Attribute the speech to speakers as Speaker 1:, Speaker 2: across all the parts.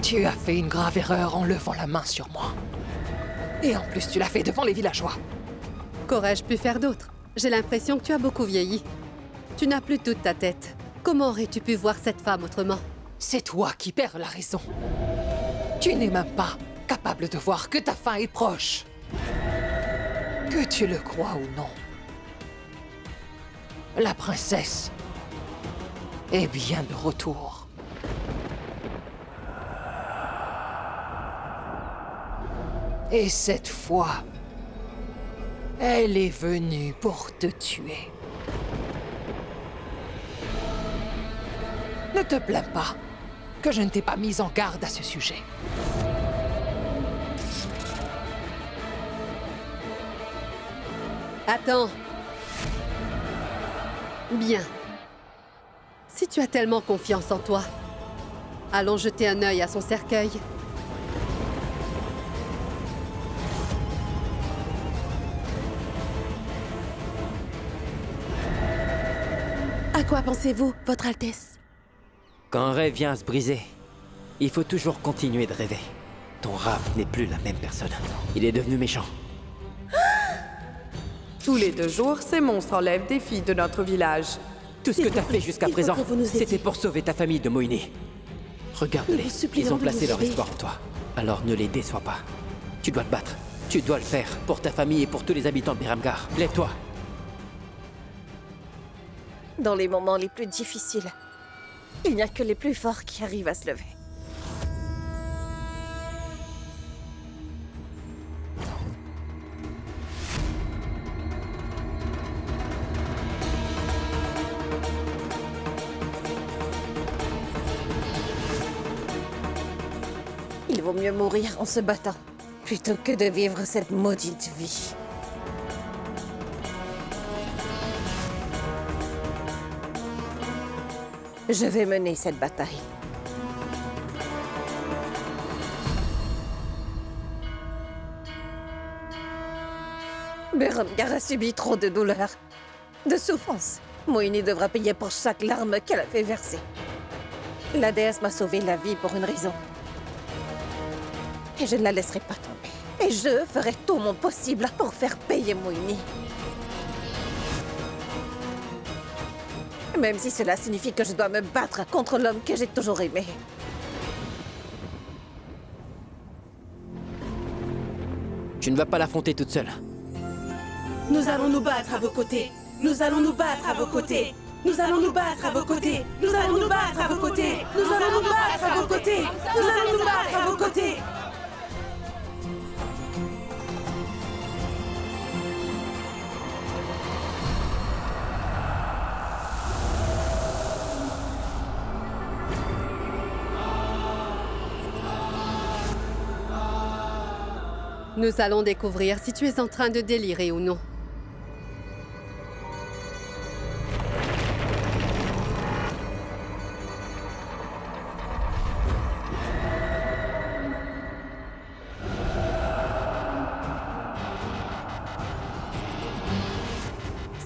Speaker 1: Tu as fait une grave erreur en levant la main sur moi. Et en plus, tu l'as fait devant les villageois.
Speaker 2: Qu'aurais-je pu faire d'autre? J'ai l'impression que tu as beaucoup vieilli. Tu n'as plus toute ta tête. Comment aurais-tu pu voir cette femme autrement?
Speaker 1: C'est toi qui perds la raison. Tu n'es même pas capable de voir que ta fin est proche. Que tu le crois ou non. La princesse est bien de retour. Et cette fois, elle est venue pour te tuer. Ne te plains pas que je ne t'ai pas mise en garde à ce sujet.
Speaker 2: Attends. Bien. Si tu as tellement confiance en toi, allons jeter un œil à son cercueil.
Speaker 3: À quoi pensez-vous, Votre Altesse?
Speaker 4: Quand un rêve vient à se briser, il faut toujours continuer de rêver. Ton Rav n'est plus la même personne. Il est devenu méchant.
Speaker 5: Tous les 2 jours, ces monstres enlèvent des filles de notre village.
Speaker 4: Tout ce que t'as fait jusqu'à
Speaker 3: il faut
Speaker 4: présent,
Speaker 3: que vous nous aidiez.
Speaker 4: c'était pour sauver ta famille de Moïni. Regarde-les,
Speaker 3: Nous vous supplions
Speaker 4: ils ont
Speaker 3: de
Speaker 4: placé
Speaker 3: nous
Speaker 4: leur
Speaker 3: aider.
Speaker 4: espoir en toi. Alors ne les déçois pas. Tu dois te battre. Tu dois le faire pour ta famille et pour tous les habitants de Biramgar. Lève-toi.
Speaker 3: Dans les moments les plus difficiles, il n'y a que les plus forts qui arrivent à se lever. Il vaut mieux mourir en se battant, plutôt que de vivre cette maudite vie. Je vais mener cette bataille. Biramgar a subi trop de douleur, de souffrance. Moïni devra payer pour chaque larme qu'elle a fait verser. La déesse m'a sauvé la vie pour une raison. Et je ne la laisserai pas tomber. Et je ferai tout mon possible pour faire payer Moïni. Même si cela signifie que je dois me battre contre l'homme que j'ai toujours aimé.
Speaker 4: Tu ne vas pas l'affronter toute seule.
Speaker 6: Nous allons nous battre à vos côtés. Nous allons nous battre à vos côtés. Nous allons nous battre à vos côtés. Nous allons nous battre à vos côtés. Nous allons nous battre à vos côtés. Nous allons nous battre à vos côtés.
Speaker 2: Nous allons découvrir si tu es en train de délirer ou non.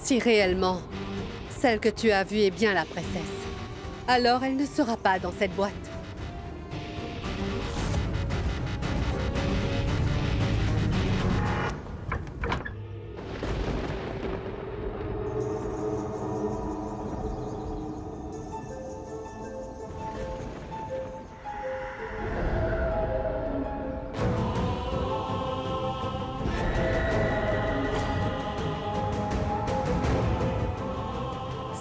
Speaker 2: Si réellement, celle que tu as vue est bien la princesse, alors elle ne sera pas dans cette boîte.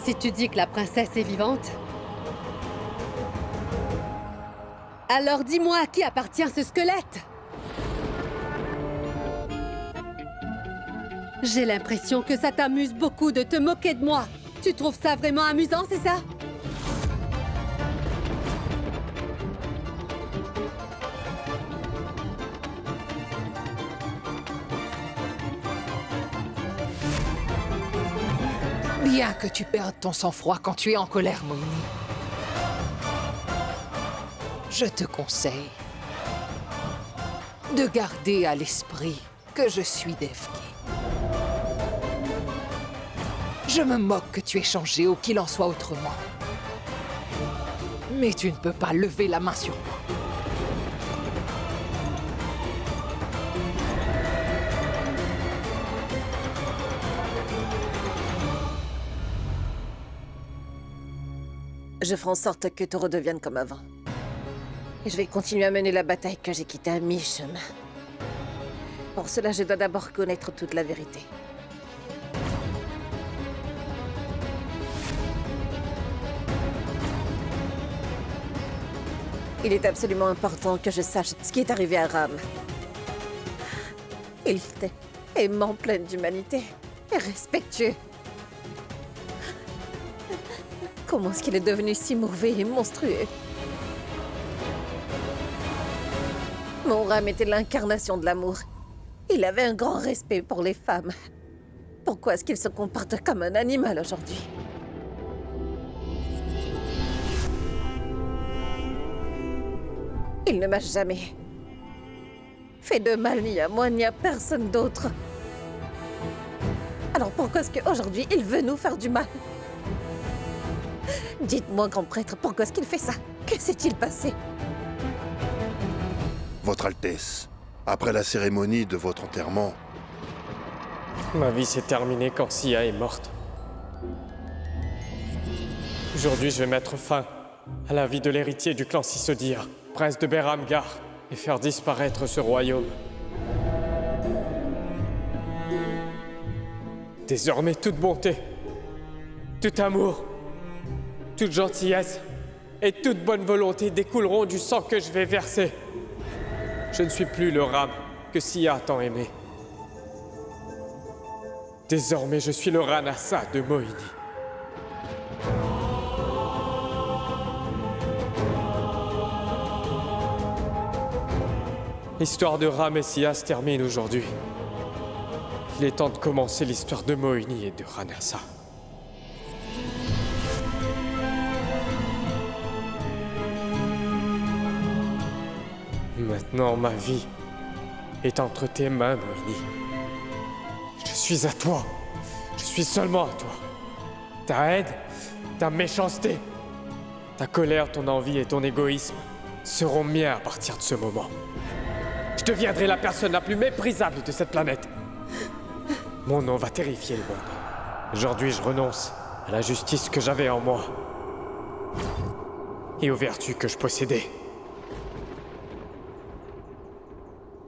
Speaker 2: Si tu dis que la princesse est vivante, alors dis-moi à qui appartient ce squelette? J'ai l'impression que ça t'amuse beaucoup de te moquer de moi. Tu trouves ça vraiment amusant, c'est ça?
Speaker 1: Bien que tu perdes ton sang-froid quand tu es en colère, Moïni. Je te conseille de garder à l'esprit que je suis Devki. Je me moque que tu aies changé ou qu'il en soit autrement. Mais tu ne peux pas lever la main sur moi.
Speaker 3: Je ferai en sorte que tout redevienne comme avant. Et je vais continuer à mener la bataille que j'ai quittée à mi-chemin. Pour cela, je dois d'abord connaître toute la vérité. Il est absolument important que je sache ce qui est arrivé à Ram. Il était aimant, plein d'humanité et respectueux. Comment est-ce qu'il est devenu si mauvais et monstrueux? Mon Ram était l'incarnation de l'amour. Il avait un grand respect pour les femmes. Pourquoi est-ce qu'il se comporte comme un animal aujourd'hui? Il ne m'a jamais fait de mal ni à moi ni à personne d'autre. Alors pourquoi est-ce qu'aujourd'hui il veut nous faire du mal? Dites-moi, grand prêtre, pourquoi est-ce qu'il fait ça? Que s'est-il passé?
Speaker 7: Votre Altesse, après la cérémonie de votre enterrement,
Speaker 8: Ma vie s'est terminée quand Sia est morte. Aujourd'hui, je vais mettre fin à la vie de l'héritier du clan Sissodir, prince de Beramgar, et faire disparaître ce royaume. Désormais, toute bonté, tout amour, toute gentillesse et toute bonne volonté découleront du sang que je vais verser. Je ne suis plus le Ram que Sia a tant aimé. Désormais, je suis le Ranasa de Mohyni. L'histoire de Ram et Sia se termine aujourd'hui. Il est temps de commencer l'histoire de Mohyni et de Ranasa. Maintenant, ma vie est entre tes mains, Mohyni. Je suis à toi. Je suis seulement à toi. Ta haine, ta méchanceté, ta colère, ton envie et ton égoïsme seront miens à partir de ce moment. Je deviendrai la personne la plus méprisable de cette planète. Mon nom va terrifier le monde. Aujourd'hui, je renonce à la justice que j'avais en moi et aux vertus que je possédais.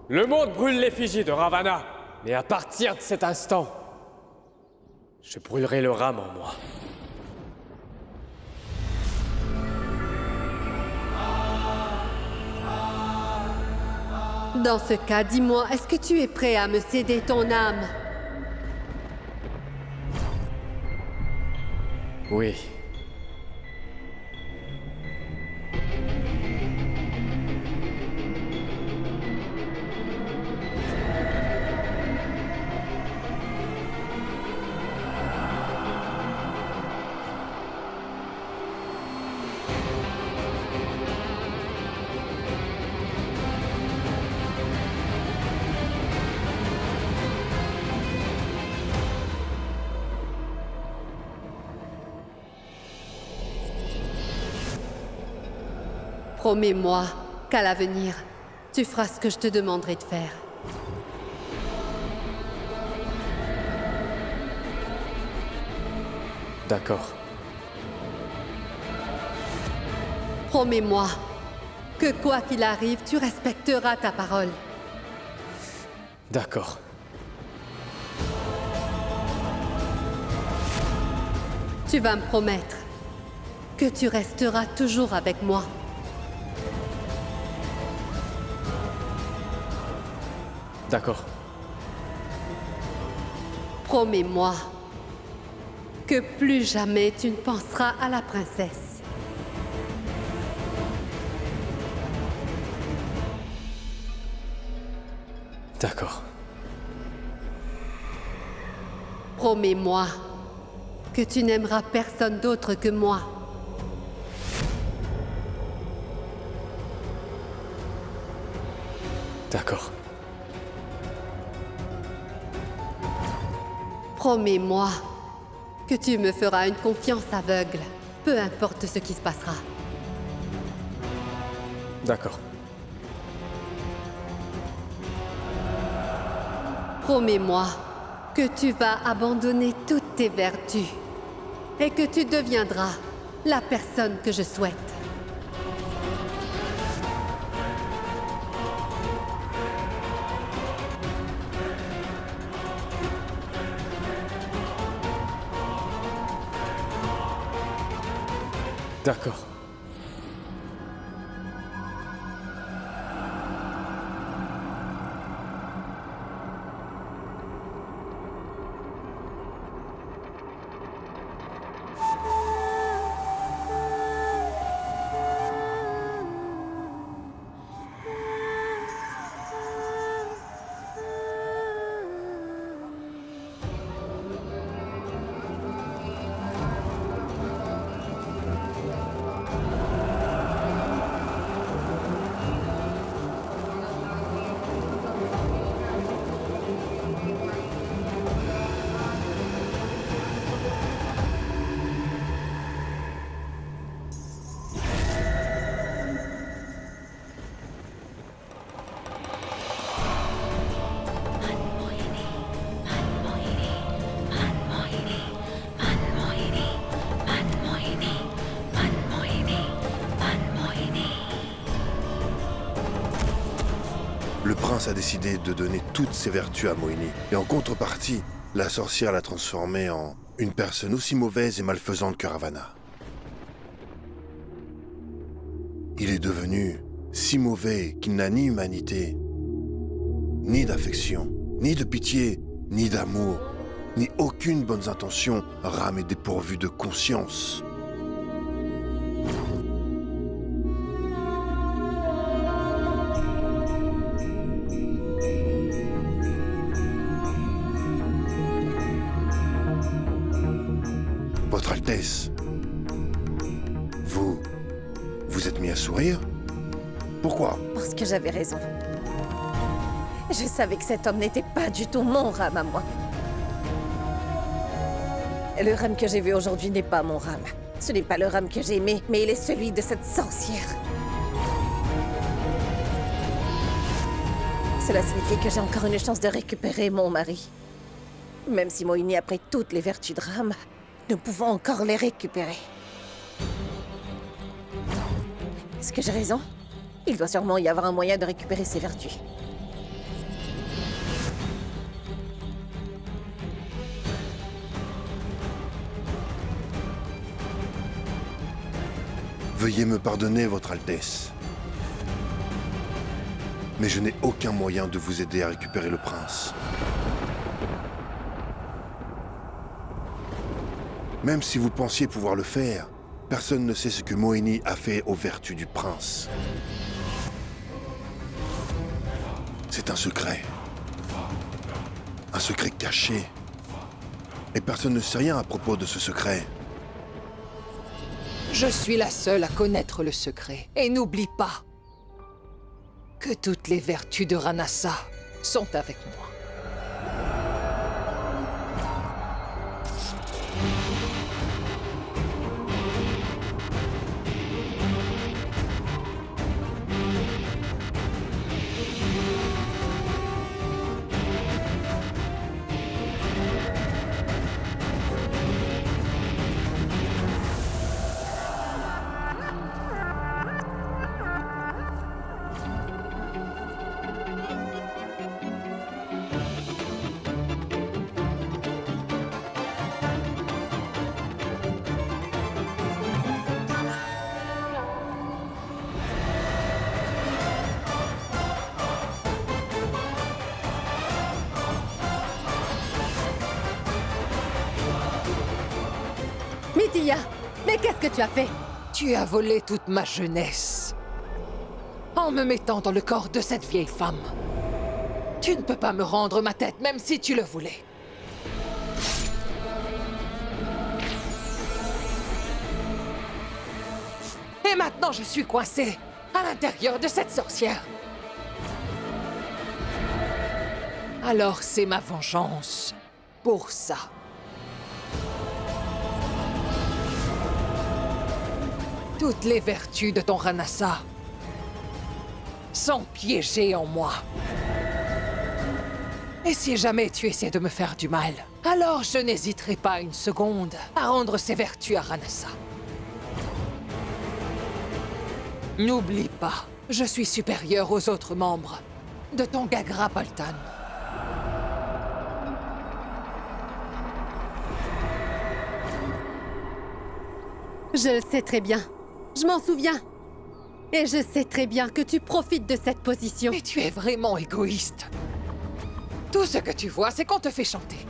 Speaker 8: Le monde brûle l'effigie de Ravana, mais à partir de cet instant, je brûlerai le Ram en moi.
Speaker 2: Dans ce cas, dis-moi, est-ce que tu es prêt à me céder ton âme?
Speaker 8: Oui.
Speaker 2: Promets-moi qu'à l'avenir, tu feras ce que je te demanderai de faire.
Speaker 8: D'accord.
Speaker 2: Promets-moi que quoi qu'il arrive, tu respecteras ta parole.
Speaker 8: D'accord.
Speaker 2: Tu vas me promettre que tu resteras toujours avec moi.
Speaker 8: D'accord.
Speaker 2: Promets-moi que plus jamais tu ne penseras à la princesse.
Speaker 8: D'accord.
Speaker 2: Promets-moi que tu n'aimeras personne d'autre que moi.
Speaker 8: D'accord.
Speaker 2: Promets-moi que tu me feras une confiance aveugle, peu importe ce qui se passera.
Speaker 8: D'accord.
Speaker 2: Promets-moi que tu vas abandonner toutes tes vertus et que tu deviendras la personne que je souhaite.
Speaker 8: D'accord.
Speaker 7: Le prince a décidé de donner toutes ses vertus à Moini. Et en contrepartie, la sorcière l'a transformé en une personne aussi mauvaise et malfaisante que Ravana. Il est devenu si mauvais qu'il n'a ni humanité, ni d'affection, ni de pitié, ni d'amour, ni aucune bonne intention. Ram est dépourvu de conscience. Votre Altesse, vous êtes mis à sourire? Pourquoi?
Speaker 3: Parce que j'avais raison. Je savais que cet homme n'était pas du tout mon Ram à moi. Le Ram que j'ai vu aujourd'hui n'est pas mon Ram. Ce n'est pas le Ram que j'ai aimé, mais il est celui de cette sorcière. Cela signifie que j'ai encore une chance de récupérer mon mari. Même si Moini a pris toutes les vertus de Ram, nous pouvons encore les récupérer. Est-ce que j'ai raison? Il doit sûrement y avoir un moyen de récupérer ses vertus.
Speaker 7: Veuillez me pardonner, Votre Altesse. Mais je n'ai aucun moyen de vous aider à récupérer le prince. Même si vous pensiez pouvoir le faire, personne ne sait ce que Moini a fait aux vertus du prince. C'est un secret. Un secret caché. Et personne ne sait rien à propos de ce secret.
Speaker 1: Je suis la seule à connaître le secret. Et n'oublie pas que toutes les vertus de Ranasa sont avec moi.
Speaker 2: Mithiya, mais qu'est-ce que tu as fait?
Speaker 1: Tu as volé toute ma jeunesse en me mettant dans le corps de cette vieille femme. Tu ne peux pas me rendre ma tête, même si tu le voulais. Et maintenant, je suis coincée à l'intérieur de cette sorcière. Alors, c'est ma vengeance pour ça. Toutes les vertus de ton Ranasa sont piégées en moi. Et si jamais tu essaies de me faire du mal, alors je n'hésiterai pas une seconde à rendre ces vertus à Ranasa. N'oublie pas, je suis supérieur aux autres membres de ton Gagra Paltan.
Speaker 2: Je le sais très bien. Je m'en souviens. Et je sais très bien que tu profites de cette position.
Speaker 1: Mais tu es vraiment égoïste. Tout ce que tu vois, c'est qu'on te fait chanter.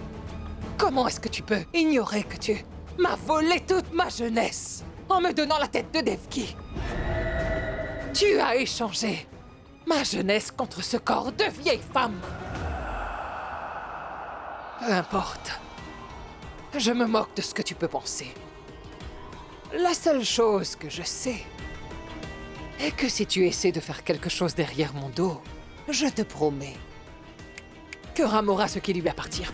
Speaker 1: Comment est-ce que tu peux ignorer que tu m'as volé toute ma jeunesse en me donnant la tête de Devki? Tu as échangé ma jeunesse contre ce corps de vieille femme. Peu importe. Je me moque de ce que tu peux penser. La seule chose que je sais est que si tu essaies de faire quelque chose derrière mon dos, je te promets que Ram aura ce qui lui appartient.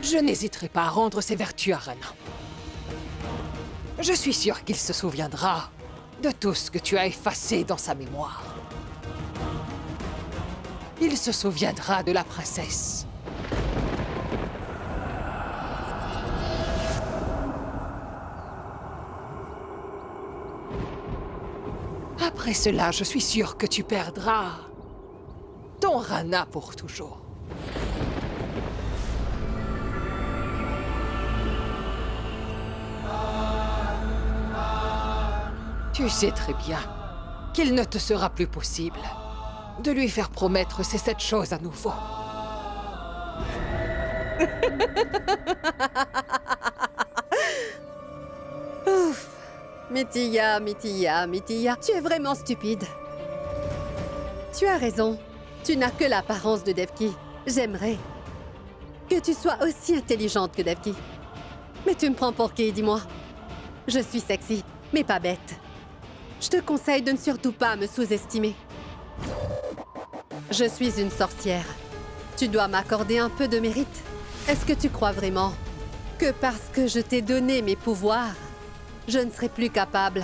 Speaker 1: Je n'hésiterai pas à rendre ses vertus à Rana. Je suis sûre qu'il se souviendra de tout ce que tu as effacé dans sa mémoire. Il se souviendra de la princesse. Après cela, je suis sûre que tu perdras ton Rana pour toujours. Tu sais très bien qu'il ne te sera plus possible de lui faire promettre ces 7 choses à nouveau.
Speaker 2: Ouf. Mithiya, tu es vraiment stupide. Tu as raison. Tu n'as que l'apparence de Devki. J'aimerais que tu sois aussi intelligente que Devki. Mais tu me prends pour qui, dis-moi? Je suis sexy, mais pas bête. Je te conseille de ne surtout pas me sous-estimer. Je suis une sorcière. Tu dois m'accorder un peu de mérite. Est-ce que tu crois vraiment que parce que je t'ai donné mes pouvoirs, je ne serai plus capable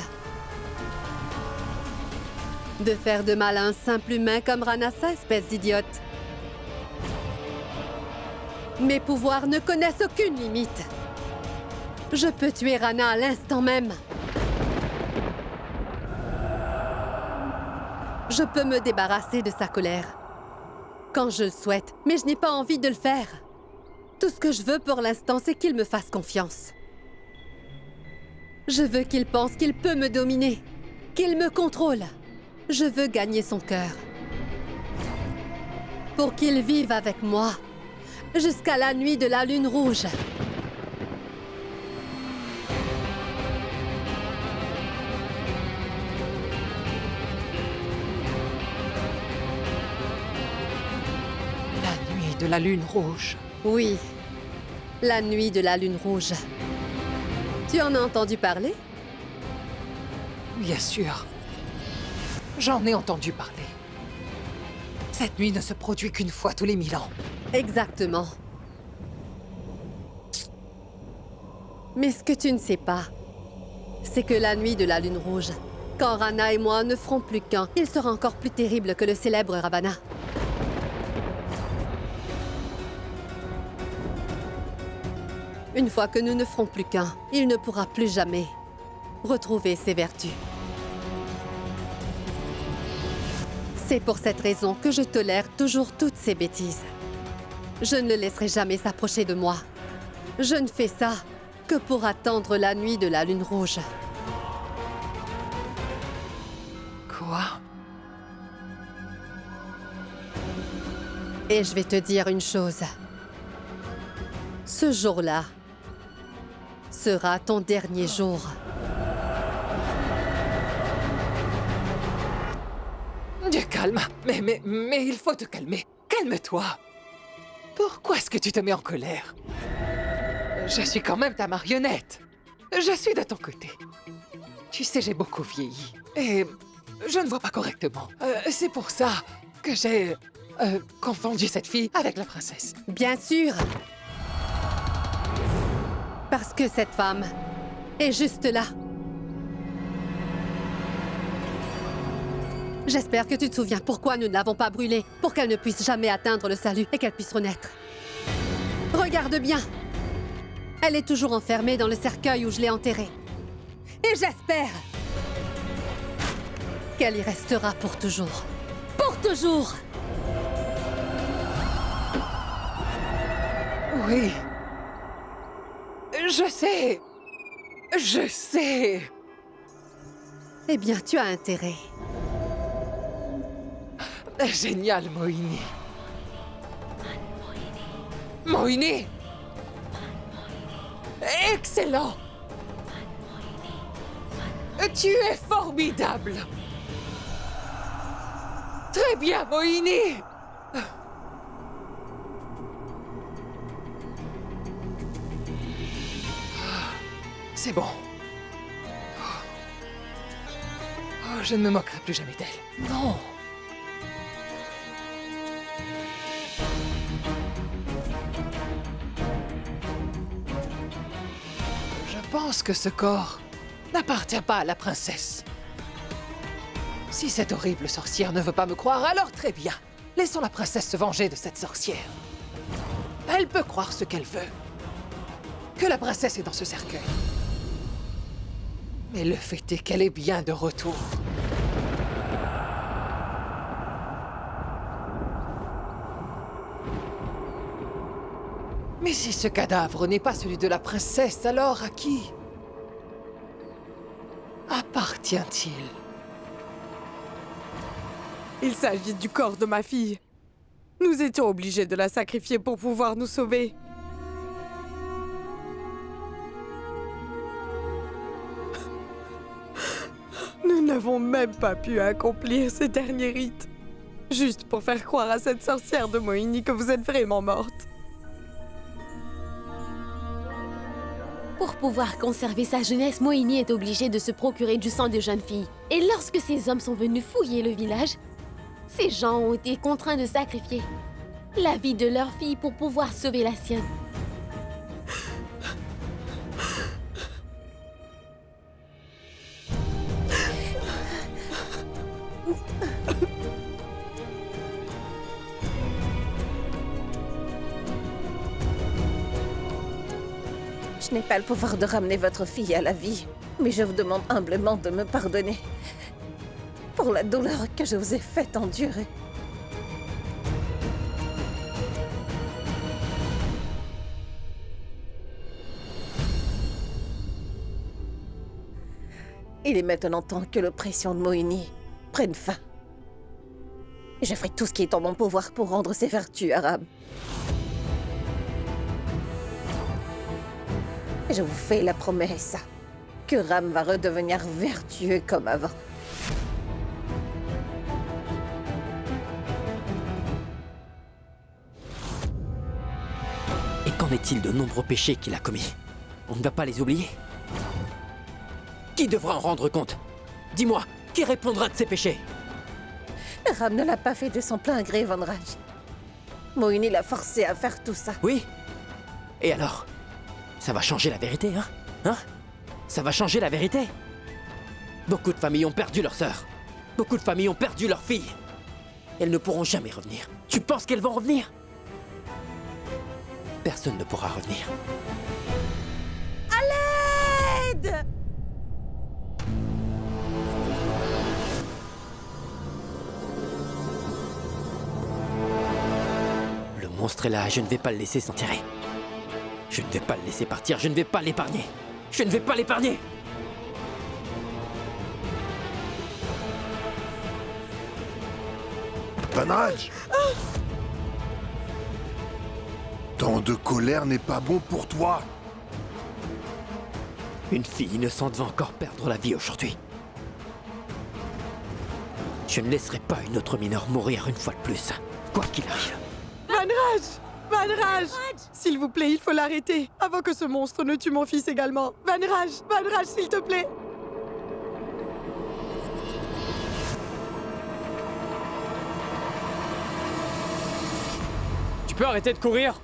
Speaker 2: de faire de mal à un simple humain comme Ranasa, espèce d'idiote? Mes pouvoirs ne connaissent aucune limite. Je peux tuer Rana à l'instant même. Je peux me débarrasser de sa colère quand je le souhaite, mais je n'ai pas envie de le faire. Tout ce que je veux pour l'instant, c'est qu'il me fasse confiance. Je veux qu'il pense qu'il peut me dominer, qu'il me contrôle. Je veux gagner son cœur. Pour qu'il vive avec moi jusqu'à la nuit de la lune rouge.
Speaker 1: La nuit de la lune rouge.
Speaker 2: Oui, la nuit de la lune rouge. Tu en as entendu parler?
Speaker 1: Bien sûr. J'en ai entendu parler. Cette nuit ne se produit qu'une fois tous les 1000 ans.
Speaker 2: Exactement. Mais ce que tu ne sais pas, c'est que la nuit de la lune rouge, quand Rana et moi ne ferons plus qu'un, il sera encore plus terrible que le célèbre Ravana. Une fois que nous ne ferons plus qu'un, il ne pourra plus jamais retrouver ses vertus. C'est pour cette raison que je tolère toujours toutes ces bêtises. Je ne le laisserai jamais s'approcher de moi. Je ne fais ça que pour attendre la nuit de la lune rouge.
Speaker 1: Quoi?
Speaker 2: Et je vais te dire une chose. Ce jour-là sera ton dernier jour.
Speaker 1: Du calme. Mais il faut te calmer. Calme-toi. Pourquoi est-ce que tu te mets en colère? Je suis quand même ta marionnette. Je suis de ton côté. Tu sais, j'ai beaucoup vieilli. Et je ne vois pas correctement. C'est pour ça que j'ai confondu cette fille avec la princesse.
Speaker 2: Bien sûr. Parce que cette femme est juste là. J'espère que tu te souviens pourquoi nous ne l'avons pas brûlée, pour qu'elle ne puisse jamais atteindre le salut et qu'elle puisse renaître. Regarde bien. Elle est toujours enfermée dans le cercueil où je l'ai enterrée. Et j'espère qu'elle y restera pour toujours. Pour toujours!
Speaker 1: Oui. Je sais. Je sais.
Speaker 2: Eh bien, tu as intérêt.
Speaker 1: Génial, Moini. Moini! Excellent! Tu es formidable! Très bien, Moini! C'est bon. Oh, je ne me moquerai plus jamais d'elle. Non! Je pense que ce corps n'appartient pas à la princesse. Si cette horrible sorcière ne veut pas me croire, alors très bien. Laissons la princesse se venger de cette sorcière. Elle peut croire ce qu'elle veut. Que la princesse est dans ce cercueil. Mais le fait est qu'elle est bien de retour. Mais si ce cadavre n'est pas celui de la princesse, alors à qui appartient-il?
Speaker 5: Il s'agit du corps de ma fille. Nous étions obligés de la sacrifier pour pouvoir nous sauver. Nous n'avons même pas pu accomplir ce dernier rite. Juste pour faire croire à cette sorcière de Moini que vous êtes vraiment morte.
Speaker 9: Pour pouvoir conserver sa jeunesse, Moini est obligé de se procurer du sang de jeunes filles. Et lorsque ces hommes sont venus fouiller le village, ces gens ont été contraints de sacrifier la vie de leur fille pour pouvoir sauver la sienne.
Speaker 3: Je n'ai pas le pouvoir de ramener votre fille à la vie, mais je vous demande humblement de me pardonner pour la douleur que je vous ai fait endurer. Il est maintenant temps que l'oppression de Moini prenne fin. Je ferai tout ce qui est en mon pouvoir pour rendre ses vertus à Ram. Je vous fais la promesse que Ram va redevenir vertueux comme avant.
Speaker 4: Et qu'en est-il de nombreux péchés qu'il a commis? On ne va pas les oublier? Qui devra en rendre compte? Dis-moi, qui répondra de ces péchés?
Speaker 3: Ram ne l'a pas fait de son plein gré, Vanraj. Moini l'a forcé à faire tout ça.
Speaker 4: Oui? Et alors? Ça va changer la vérité, hein? Hein? Ça va changer la vérité? Beaucoup de familles ont perdu leur sœur. Beaucoup de familles ont perdu leur fille. Elles ne pourront jamais revenir. Tu penses qu'elles vont revenir? Personne ne pourra revenir.
Speaker 3: À l'aide!
Speaker 4: Le monstre est là, je ne vais pas le laisser s'enterrer. Je ne vais pas le laisser partir, je ne vais pas l'épargner. Je ne vais pas l'épargner.
Speaker 7: Vanraj! Tant de colère n'est pas bon pour toi.
Speaker 4: Une fille innocente va encore perdre la vie aujourd'hui. Je ne laisserai pas une autre mineure mourir une fois de plus, quoi qu'il arrive.
Speaker 5: Vanraj! Vanraj! S'il vous plaît, il faut l'arrêter, avant que ce monstre ne tue mon fils également. Vanraj! Vanraj, s'il te plaît!
Speaker 8: Tu peux arrêter de courir?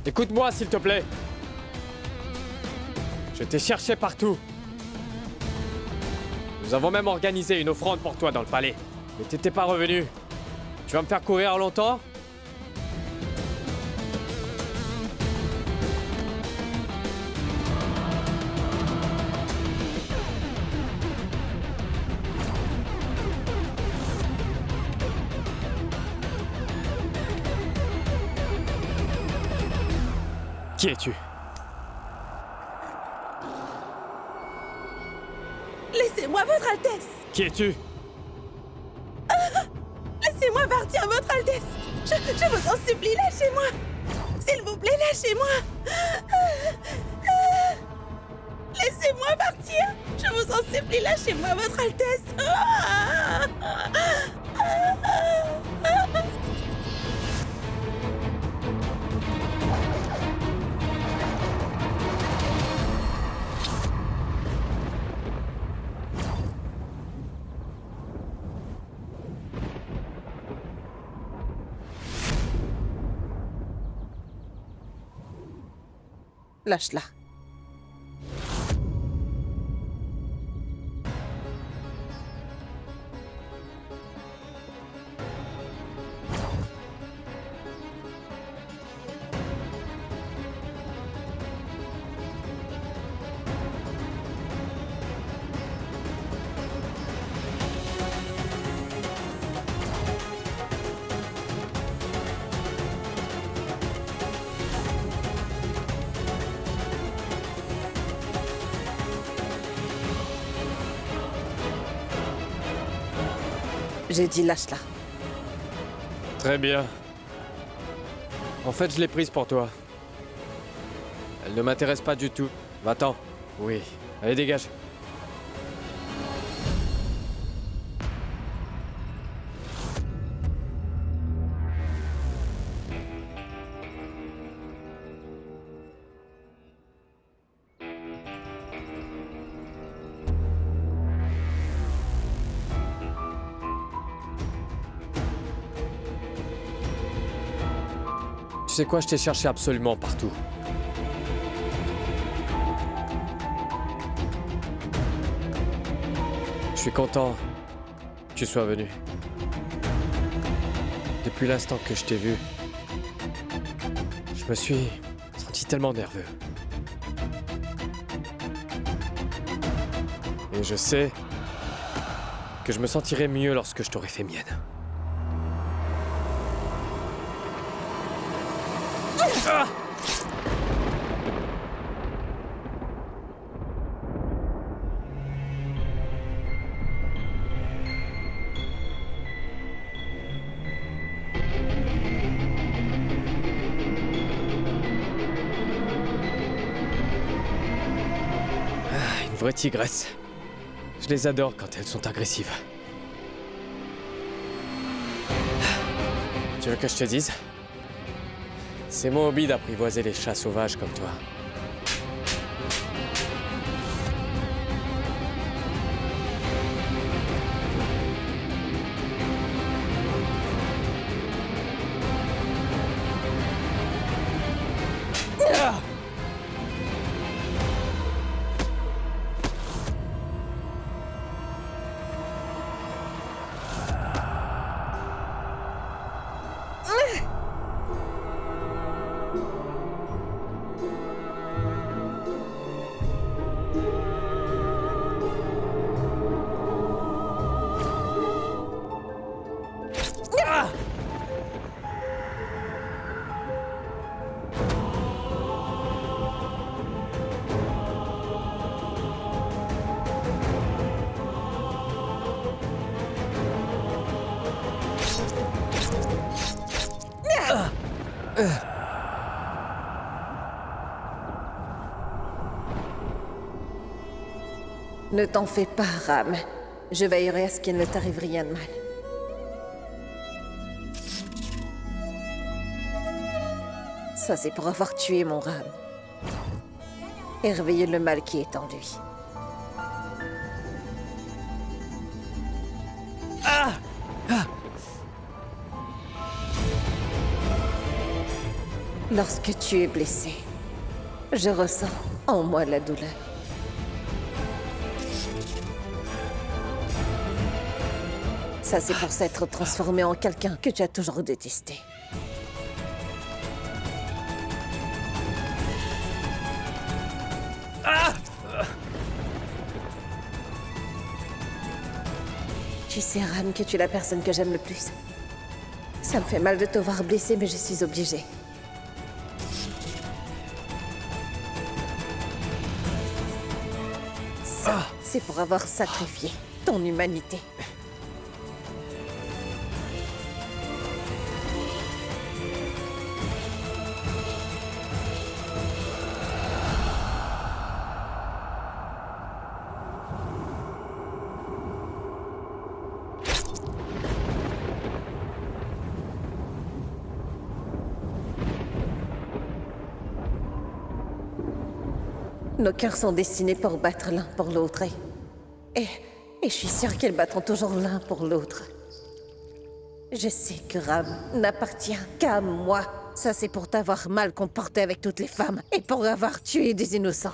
Speaker 8: Écoute-moi, s'il te plaît. Je t'ai cherché partout. Nous avons même organisé une offrande pour toi dans le palais. Mais t'étais pas revenu. Tu vas me faire courir longtemps? Qui es-tu?
Speaker 6: Laissez-moi, Votre Altesse!
Speaker 8: Qui es-tu?
Speaker 6: Laissez-moi partir, Votre Altesse! Je vous en supplie, lâchez-moi! S'il vous plaît, lâchez-moi! Laissez-moi partir! Je vous en supplie, lâchez-moi, Votre Altesse!
Speaker 3: Lâche-la. J'ai dit lâche-la.
Speaker 8: Très bien. En fait, je l'ai prise pour toi. Elle ne m'intéresse pas du tout. Va-t'en. Oui. Allez, dégage. Tu sais quoi, je t'ai cherché absolument partout. Je suis content que tu sois venu. Depuis l'instant que je t'ai vu, je me suis senti tellement nerveux. Et je sais que je me sentirai mieux lorsque je t'aurai fait mienne. Ah! Une vraie tigresse. Je les adore quand elles sont agressives. Tu veux que je te dise ? C'est mon hobby d'apprivoiser les chats sauvages comme toi.
Speaker 3: Ne t'en fais pas, Ram. Je veillerai à ce qu'il ne t'arrive rien de mal. Ça, c'est pour avoir tué mon Ram. Et réveiller le mal qui est en lui. Lorsque tu es blessé, je ressens en moi la douleur. Ça, c'est pour s'être transformé en quelqu'un que tu as toujours détesté. Tu sais, Ram, que tu es la personne que j'aime le plus. Ça me fait mal de te voir blessé, mais je suis obligée. Ça, c'est pour avoir sacrifié ton humanité. Nos cœurs sont destinés pour battre l'un pour l'autre et je suis sûre qu'ils battront toujours l'un pour l'autre. Je sais que Ram n'appartient qu'à moi. Ça, c'est pour t'avoir mal comporté avec toutes les femmes et pour avoir tué des innocents.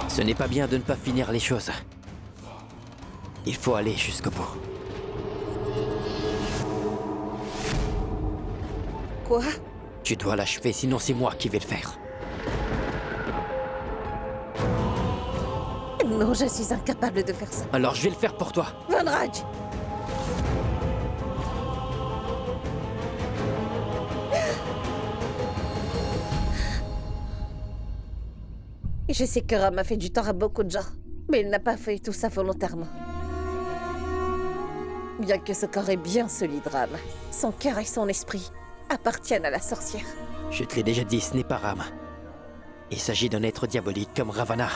Speaker 4: Ce n'est pas bien de ne pas finir les choses. Il faut aller jusqu'au bout.
Speaker 3: Quoi?
Speaker 4: Tu dois l'achever, sinon c'est moi qui vais le faire.
Speaker 3: Non, je suis incapable de faire ça.
Speaker 4: Alors je vais le faire pour toi.
Speaker 3: Vanraj! Je sais que Ram a fait du tort à beaucoup de gens, mais il n'a pas fait tout ça volontairement. Bien que ce corps est bien solide, Ram, son cœur et son esprit appartiennent à la sorcière.
Speaker 4: Je te l'ai déjà dit, ce n'est pas Ram. Il s'agit d'un être diabolique comme Ravana.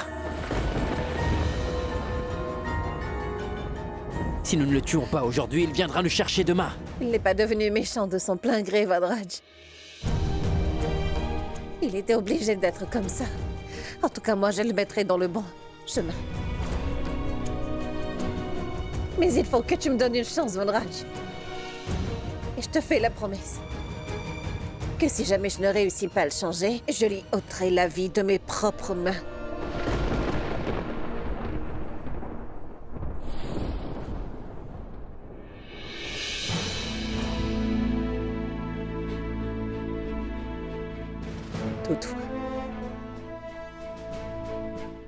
Speaker 4: Si nous ne le tuons pas aujourd'hui, il viendra nous chercher demain.
Speaker 3: Il n'est pas devenu méchant de son plein gré, Vanraj. Il était obligé d'être comme ça. En tout cas, moi, je le mettrai dans le bon chemin. Mais il faut que tu me donnes une chance, Vanraj. Et je te fais la promesse que si jamais je ne réussis pas à le changer, je lui ôterai la vie de mes propres mains. Toutefois.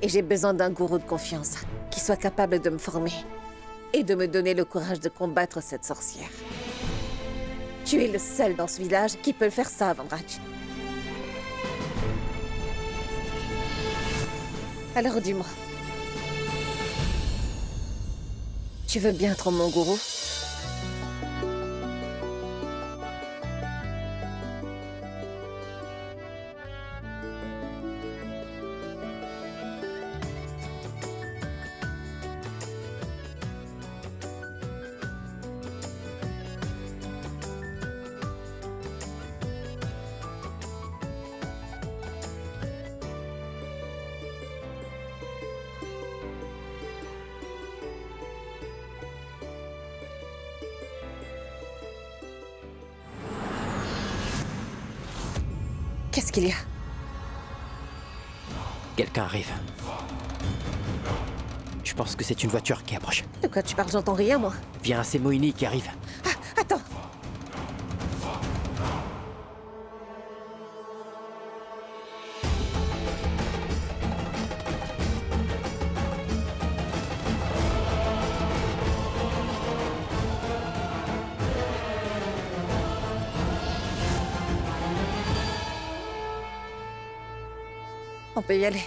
Speaker 3: Et j'ai besoin d'un gourou de confiance qui soit capable de me former et de me donner le courage de combattre cette sorcière. Tu es le seul dans ce village qui peut faire ça, Vanraj. Alors dis-moi, tu veux bien être mon gourou? Qu'est-ce qu'il y a?
Speaker 4: Quelqu'un arrive. Je pense que c'est une voiture qui approche.
Speaker 3: De quoi tu parles? J'entends rien, moi.
Speaker 4: Viens, c'est Moini qui arrive.
Speaker 3: Ah, attends. On peut y aller.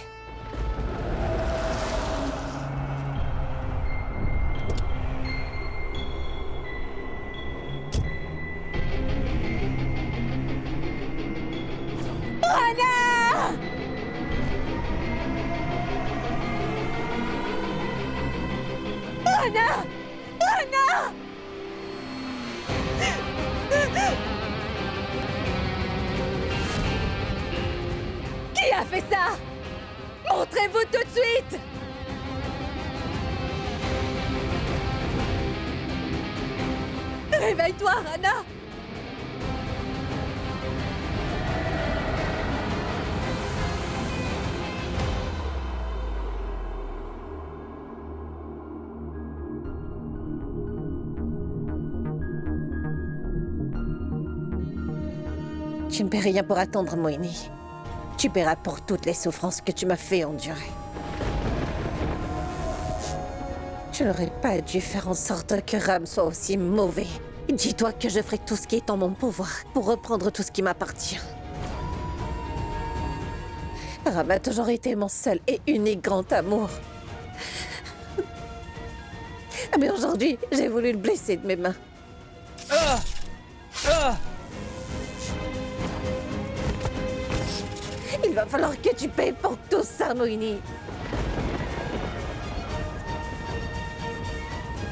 Speaker 2: Qui a fait ça? Montrez-vous tout de suite! Réveille-toi, Rana!
Speaker 3: Tu ne paieras rien pour attendre, Moini. Tu paieras pour toutes les souffrances que tu m'as fait endurer. Je n'aurais pas dû faire en sorte que Ram soit aussi mauvais. Dis-toi que je ferai tout ce qui est en mon pouvoir pour reprendre tout ce qui m'appartient. Ram a toujours été mon seul et unique grand amour. Mais aujourd'hui, j'ai voulu le blesser de mes mains. Il va falloir que tu payes pour tout ça, Moini.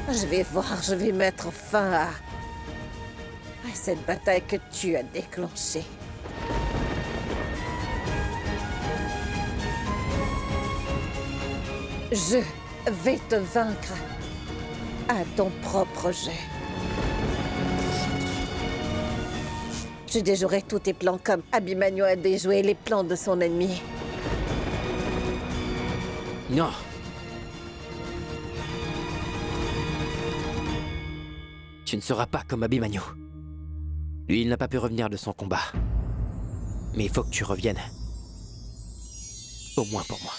Speaker 3: Je vais mettre fin à cette bataille que tu as déclenchée. Je vais te vaincre à ton propre jet. Je déjouerai tous tes plans comme Abhimanyu a déjoué les plans de son ennemi.
Speaker 4: Non. Tu ne seras pas comme Abhimanyu. Lui, il n'a pas pu revenir de son combat. Mais il faut que tu reviennes. Au moins pour moi.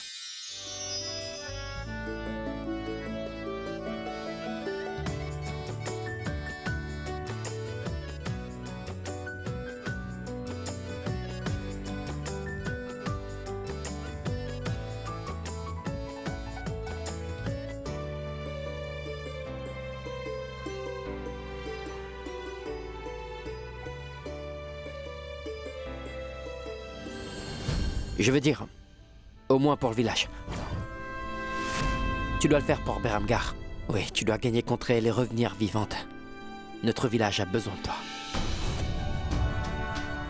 Speaker 4: Je veux dire, au moins pour le village. Tu dois le faire pour Beramgar. Oui, tu dois gagner contre elle et revenir vivante. Notre village a besoin de toi.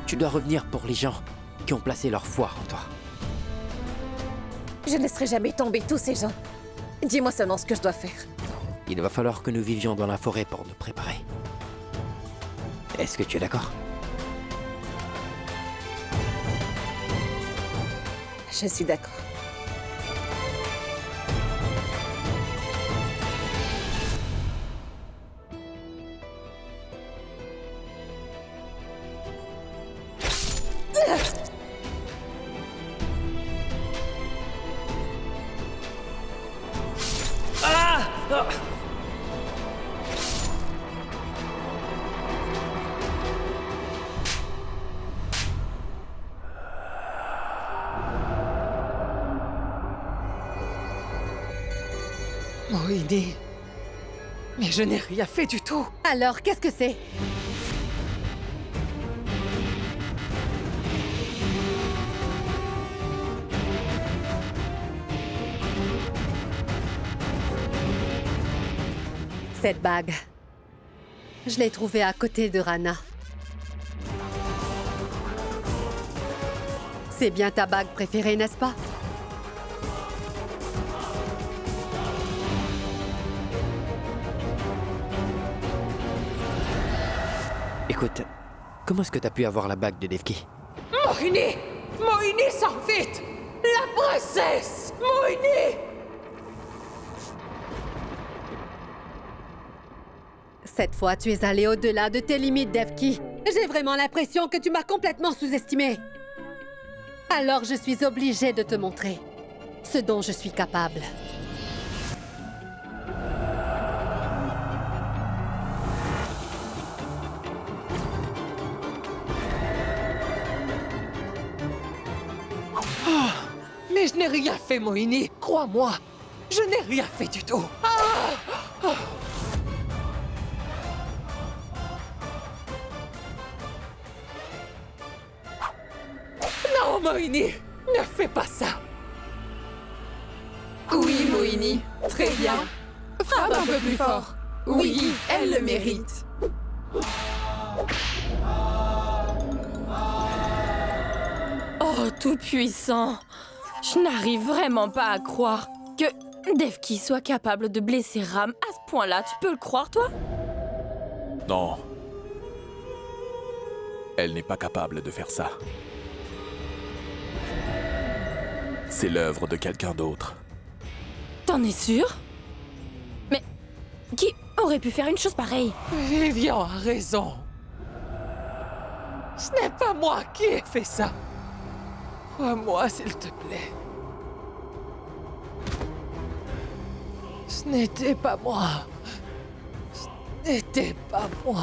Speaker 4: Tu dois revenir pour les gens qui ont placé leur foi en toi.
Speaker 3: Je ne laisserai jamais tomber tous ces gens. Dis-moi seulement ce que je dois faire.
Speaker 4: Il va falloir que nous vivions dans la forêt pour nous préparer. Est-ce que tu es d'accord ?
Speaker 3: Je suis d'accord.
Speaker 1: Moini. Mais je n'ai rien fait du tout.
Speaker 2: Alors, qu'est-ce que c'est? Cette bague. Je l'ai trouvée à côté de Rana. C'est bien ta bague préférée, n'est-ce pas?
Speaker 4: Écoute, comment est-ce que t'as pu avoir la bague de Devki ?
Speaker 1: Mohini! Mohini, sors vite! La princesse! Mohini!
Speaker 2: Cette fois, tu es allé au-delà de tes limites, Devki. J'ai vraiment l'impression que tu m'as complètement sous-estimé. Alors je suis obligée de te montrer ce dont je suis capable.
Speaker 1: Mais je n'ai rien fait, Mohini. Crois-moi, je n'ai rien fait du tout. Non, Mohini, ne fais pas ça.
Speaker 6: Oui, Mohini, très bien. Frappe un peu plus fort. Oui, elle le mérite.
Speaker 10: Oh, tout-puissant! Je n'arrive vraiment pas à croire que Devki soit capable de blesser Ram à ce point-là. Tu peux le croire, toi?
Speaker 11: Non. Elle n'est pas capable de faire ça. C'est l'œuvre de quelqu'un d'autre.
Speaker 10: T'en es sûr? Mais qui aurait pu faire une chose pareille?
Speaker 1: Vivian a raison. Ce n'est pas moi qui ai fait ça. Crois-moi, s'il te plaît. Ce n'était pas moi. Ce n'était pas moi.